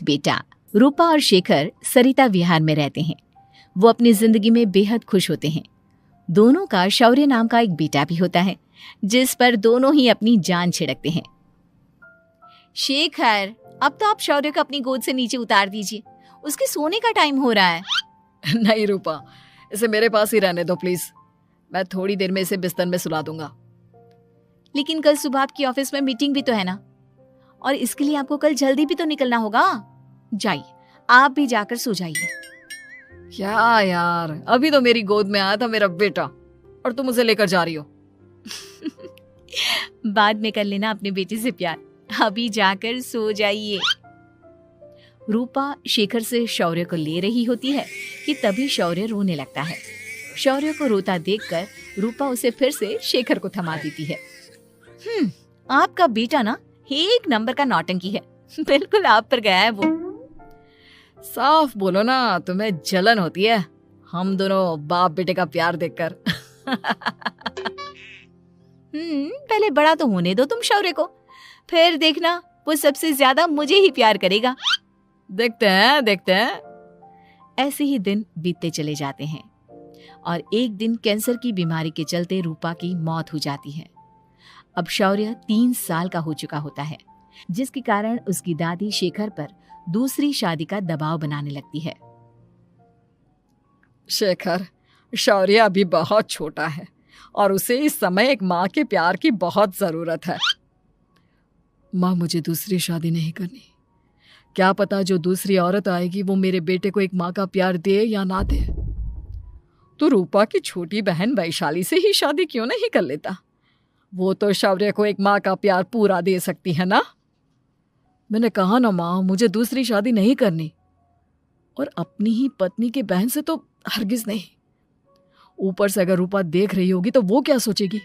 बेटा। रूपा और शेखर सरिता विहार में रहते हैं। वो अपनी जिंदगी में बेहद खुश होते हैं। दोनों का शौर्य नाम का एक बेटा भी होता है, जिस पर दोनों ही अपनी जान छिड़कते हैं। शेखर, अब तो आप शौर्य को अपनी गोद से नीचे उतार दीजिए, उसके सोने का टाइम हो रहा है। नहीं रूपा, इसे मेरे पास ही रहने दो प्लीज। मैं थोड़ी देर में इसे बिस्तर में सुला दूंगा। लेकिन कल सुबह आपकी ऑफिस में मीटिंग भी तो है ना, और इसके लिए आपको कल जल्दी भी तो निकलना होगा। जाइए, आप भी जाकर सो जाइए। क्या यार, अभी तो मेरी गोद में आया था मेरा बेटा और तुम उसे लेकर जा रही हो। बाद में कर लेना अपने बेटे से प्यार, अभी जाकर सो जाइए। रूपा शेखर से शौर्य को ले रही होती है कि तभी शौर्य रोने लगता है। शौर्य को रोता देखकर रूपा उसे फिर से शेखर को थमा देती है। आपका बेटा ना एक नंबर का नौटंकी है, बिल्कुल आप पर गया है वो। साफ बोलो ना, तुम्हें जलन होती है हम दोनों बाप बेटे का प्यार देखकर। पहले बड़ा तो होने दो तुम शौर्य को, फिर देखना वो सबसे ज्यादा मुझे ही प्यार करेगा। देखते हैं। ऐसे ही दिन बीतते चले जाते हैं और एक दिन कैंसर की बीमारी के चलते रूपा की मौत हो जाती है। अब शौर्य 3 साल का हो चुका होता है, जिसके कारण उसकी दादी शेखर पर दूसरी शादी का दबाव बनाने लगती है। शेखर, शौर्य अभी बहुत छोटा है और उसे इस समय एक माँ के प्यार की बहुत जरूरत है। माँ, मुझे दूसरी शादी नहीं करनी। क्या पता जो दूसरी औरत आएगी वो मेरे बेटे को एक माँ का प्यार दे या ना दे। तो रूपा की छोटी बहन वैशाली से ही शादी क्यों नहीं कर लेता? वो तो शौर्य को एक माँ का प्यार पूरा दे सकती है ना। मैंने कहा ना माँ, मुझे दूसरी शादी नहीं करनी, और अपनी ही पत्नी की बहन से तो हरगिज नहीं। ऊपर से अगर रूपा देख रही होगी तो वो क्या सोचेगी?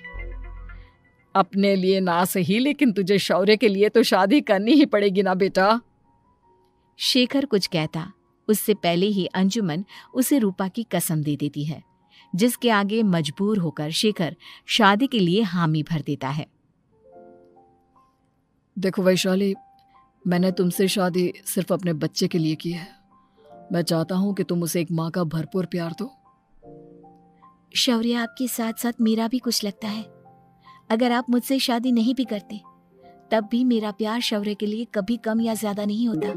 अपने लिए ना सही, लेकिन तुझे शौर्य के लिए तो शादी करनी ही पड़ेगी ना बेटा। शेखर कुछ कहता उससे पहले ही अंजुमन उसे रूपा की कसम दे देती है, जिसके आगे मजबूर होकर शेखर शादी के लिए हामी भर देता है। देखो वैशाली, मैंने तुमसे शादी सिर्फ अपने बच्चे के लिए की है। मैं चाहता हूं कि तुम उसे एक माँ का भरपूर प्यार दो। शौर्य, आपके साथ साथ मेरा भी कुछ लगता है। अगर आप मुझसे शादी नहीं भी करते तब भी मेरा प्यार शौर्य के लिए कभी कम या ज्यादा नहीं होता।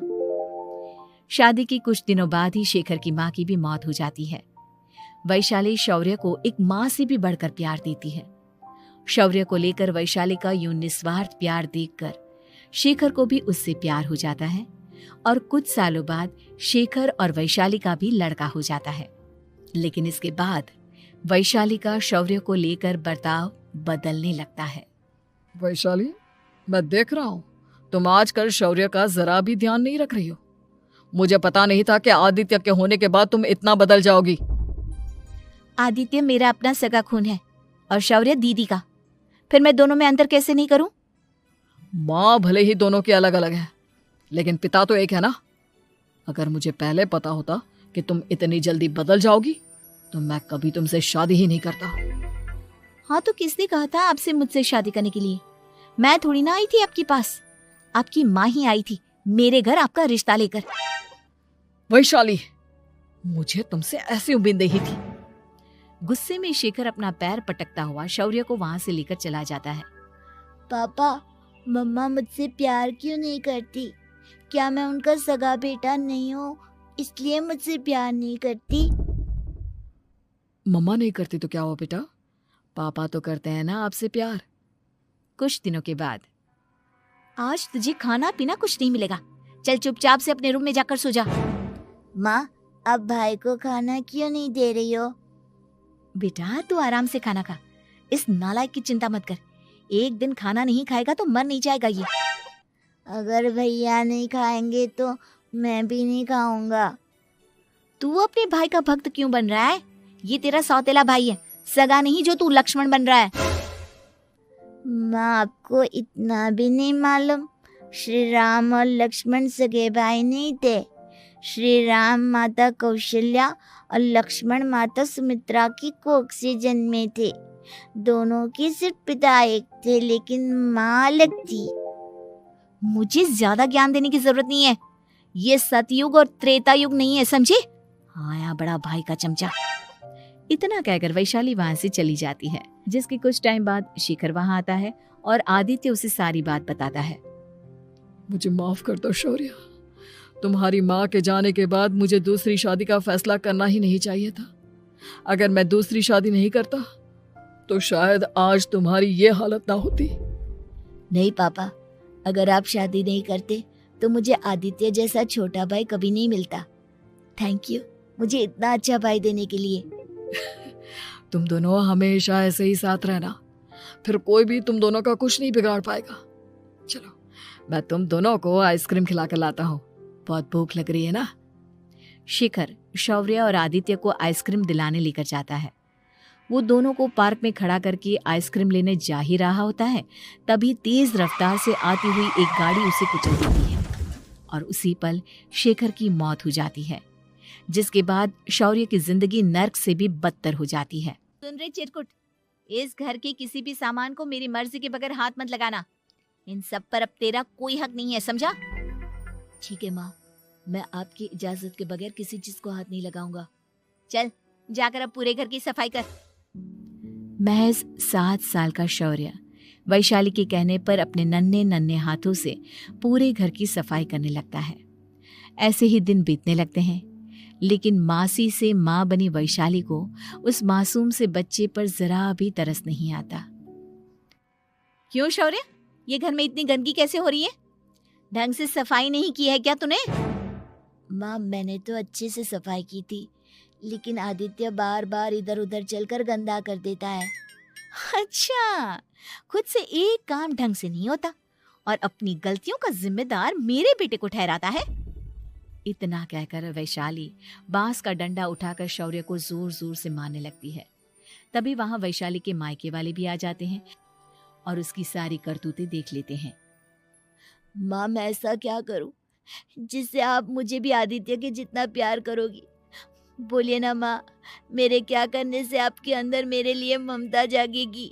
शादी के कुछ दिनों बाद ही शेखर की माँ की भी मौत हो जाती है। वैशाली शौर्य को एक माँ से भी बढ़कर प्यार देती है। शौर्य को लेकर वैशाली का यूं निस्वार्थ प्यार देखकर शेखर को भी उससे प्यार हो जाता है और कुछ सालों बाद शेखर और वैशाली का भी लड़का हो जाता है। लेकिन इसके बाद वैशाली का शौर्य को लेकर बर्ताव बदलने लगता है। वैशाली, मैं देख रहा हूं तुम आजकल शौर्य का जरा भी ध्यान नहीं रख रही हो। मुझे पता नहीं था कि आदित्य के होने के बाद तुम इतना बदल जाओगी। आदित्य मेरा अपना सगा खून है और शौर्य दीदी का, फिर मैं दोनों में अंतर कैसे नहीं करूं? माँ भले ही दोनों की अलग अलग है, लेकिन पिता तो एक है ना। अगर मुझे पहले पता होता कि तुम इतनी जल्दी बदल जाओगी तो मैं कभी तुमसे शादी ही नहीं करता। हाँ, तो किसने कहा था आपसे मुझसे शादी करने के लिए? मैं थोड़ी ना आई थी आपके पास, आपकी माँ ही आई थी मेरे घर आपका रिश्ता लेकर। वैशाली, मुझे तुमसे ऐसी उम्मीद नहीं थी। गुस्से में शेखर अपना पैर पटकता हुआ शौर्य को वहां से लेकर चला जाता है। पापा, मम्मा मुझसे प्यार क्यों नहीं करती? क्या मैं उनका सगा बेटा नहीं हूँ इसलिए मुझसे प्यार नहीं करती? मम्मा नहीं करती तो क्या हुआ बेटा, पापा तो करते हैं ना आपसे प्यार। कुछ दिनों के बाद, आज तुझे खाना पीना कुछ नहीं मिलेगा, चल चुपचाप से अपने रूम में जाकर सो जा। माँ, अब भाई को खाना क्यों नहीं दे रही हो? बेटा तू आराम से खाना खा, इस नालायक की चिंता मत कर। एक दिन खाना नहीं खाएगा तो मर नहीं जाएगा ये। अगर भैया नहीं खाएंगे तो मैं भी नहीं खाऊंगा। तू अपने भाई का भक्त क्यों बन रहा है? ये तेरा सौतेला भाई है, सगा नहीं जो तू लक्ष्मण बन रहा है। माँ, आपको इतना भी नहीं मालूम? श्री राम और लक्ष्मण सगे भाई नहीं थे। श्री राम माता कौशल्या और लक्ष्मण माता सुमित्रा की कोख से जन्मे थे। दोनों के सिर्फ पिता एक थे लेकिन माँ अलग थी। मुझे ज्यादा ज्ञान देने की जरूरत नहीं है, ये सतयुग और त्रेता युग नहीं है, समझे? आया बड़ा भाई का चमचा। इतना कहकर वैशाली वहां से चली जाती है। जिसके कुछ टाइम बाद शिखर वहां आता है और आदित्य उसे सारी बात बताता है। मुझे माफ कर दो शौर्य, तुम्हारी माँ के जाने के बाद मुझे दूसरी शादी का फैसला करना ही नहीं चाहिए था। अगर मैं दूसरी शादी नहीं करता तो शायद आज तुम्हारी ये हालत ना होती। नहीं पापा, अगर आप शादी नहीं करते तो मुझे आदित्य जैसा छोटा भाई कभी नहीं मिलता। थैंक यू मुझे इतना अच्छा भाई देने के लिए। तुम दोनों हमेशा ऐसे ही साथ रहना, फिर कोई भी तुम दोनों का कुछ नहीं बिगाड़ पाएगा। चलो मैं तुम दोनों को आइसक्रीम खिला कर लाता हूँ, बहुत भूख लग रही है ना। शिखर शौर्य और आदित्य को आइसक्रीम दिलाने लेकर जाता है। वो दोनों को पार्क में खड़ा करके आइसक्रीम लेने जा ही रहा होता है, तभी तेज रफ्तार से आती हुई एक गाड़ी उसे कुचल देती है और उसी पल शेखर की मौत हो जाती है, जिसके बाद शौर्य की जिंदगी नर्क से भी बदतर हो जाती है। सुन रहे चिरकुट, इस घर के किसी भी सामान को मेरी मर्जी के बगैर हाथ मत लगाना। इन सब पर अब तेरा कोई हक नहीं है, समझा? ठीक है माँ, मैं आपकी इजाजत के बगैर किसी चीज को हाथ नहीं लगाऊंगा। चल जाकर अब पूरे घर की सफाई कर। महज 7 साल का शौर्य वैशाली के कहने पर अपने नन्हे नन्हे हाथों से पूरे घर की सफाई करने लगता है। ऐसे ही दिन बीतने लगते हैं, लेकिन मासी से माँ बनी वैशाली को उस मासूम से बच्चे पर जरा भी तरस नहीं आता। क्यों शौर्य, ये घर में इतनी गंदगी कैसे हो रही है? ढंग से सफाई नहीं की है क्या तूने? माँ मैंने तो अच्छे से सफाई की थी, लेकिन आदित्य बार बार इधर उधर चलकर गंदा कर देता है। अच्छा, खुद से एक काम ढंग से नहीं होता और अपनी गलतियों का जिम्मेदार मेरे बेटे को ठहराता है। इतना कहकर वैशाली बांस का डंडा उठाकर शौर्य को जोर जोर से मारने लगती है। तभी वहां वैशाली के मायके वाले भी आ जाते हैं और उसकी सारी करतूतें देख लेते हैं। माँ मैं ऐसा क्या करूं जिससे आप मुझे भी आदित्य के जितना प्यार करोगी? बोलिए ना माँ, मेरे क्या करने से आपके अंदर मेरे लिए ममता जागेगी?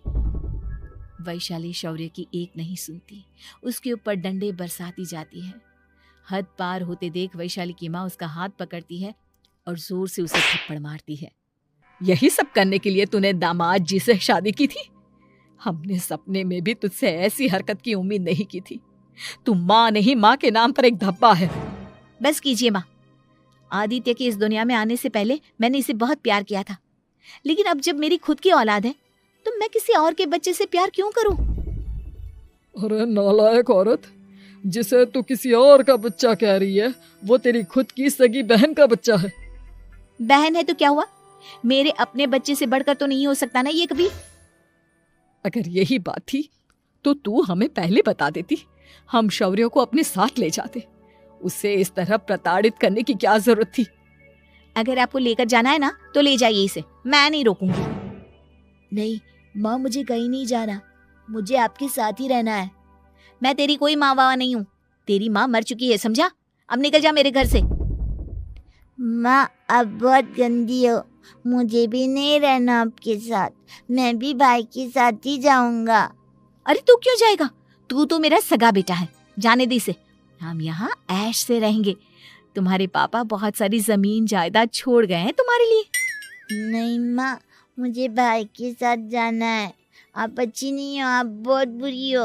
वैशाली शौर्य की एक नहीं सुनती, उसके ऊपर डंडे बरसाती जाती है। हद पार होते देख वैशाली की माँ उसका हाथ पकड़ती है और जोर से उसे थप्पड़ मारती है। यही सब करने के लिए तूने दामाद जी से शादी की थी? हमने सपने में भी तुझसे ऐसी हरकत की उम्मीद नहीं की थी। तू माँ नहीं, माँ के नाम पर एक धब्बा है। बस कीजिए माँ, आदित्य के इस दुनिया में आने से पहले मैंने इसे बहुत प्यार किया था, लेकिन अब जब मेरी खुद की औलाद है तो मैं किसी और के बच्चे से प्यार क्यों करूं? अरे नालायक औरत, जिसे तू किसी और का बच्चा कह रही है वो तेरी खुद की सगी बहन का बच्चा है। बहन है तो क्या हुआ, मेरे अपने बच्चे से बढ़कर तो नहीं हो सकता ना ये कभी। अगर यही बात थी तो तू हमें पहले बता देती, हम शौर्य को अपने साथ ले जाते। उसे इस तरह प्रताड़ित करने की क्या जरूरत थी? अगर आपको लेकर जाना है ना तो ले जाइए इसे, मैं नहीं रोकूंगी। नहीं माँ, मुझे कहीं नहीं जाना, मुझे आपके साथ ही रहना है। मैं तेरी कोई माँ बाबा नहीं हूँ, तेरी माँ मर चुकी है, समझा? अब निकल जा मेरे घर से। माँ आप बहुत गंदी हो, मुझे भी नहीं रहना आपके साथ, मैं भी भाई के साथ ही जाऊंगा। अरे तू क्यों जाएगा, तू तो मेरा सगा बेटा है, जाने दे इसे। हम यहाँ ऐश से रहेंगे, तुम्हारे पापा बहुत सारी जमीन जायदाद छोड़ गए हैं तुम्हारे लिए। नहीं माँ, मुझे भाई के साथ जाना है। आप अच्छी नहीं हो, आप बहुत बुरी हो,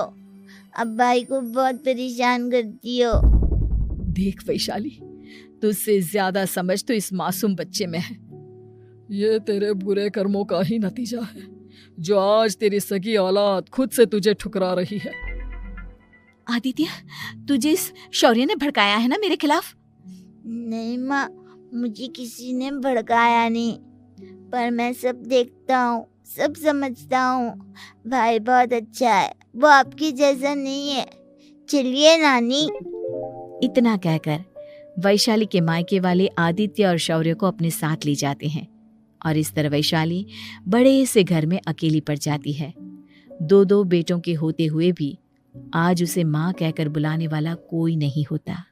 आप भाई को बहुत परेशान करती हो। देख वैशाली, तुझसे ज्यादा समझ तो इस मासूम बच्चे में है। ये तेरे बुरे कर्मों का ही नतीजा है जो आज तेरी सगी औलाद खुद से तुझे ठुकरा रही है। आदित्य, तुझे इस शौर्य ने भड़काया है ना मेरे खिलाफ? नहीं माँ, मुझे किसी ने भड़काया नहीं, पर मैं सब देखता हूँ, सब समझता हूँ। भाई बहुत अच्छा है, वो आपकी जैसा नहीं है। चलिए नानी। इतना कहकर वैशाली के मायके वाले आदित्य और शौर्य को अपने साथ ले जाते हैं और इस तरह वैशाली बड़े से घर में अकेली पड़ जाती है। 2 बेटों के होते हुए भी आज उसे माँ कहकर बुलाने वाला कोई नहीं होता।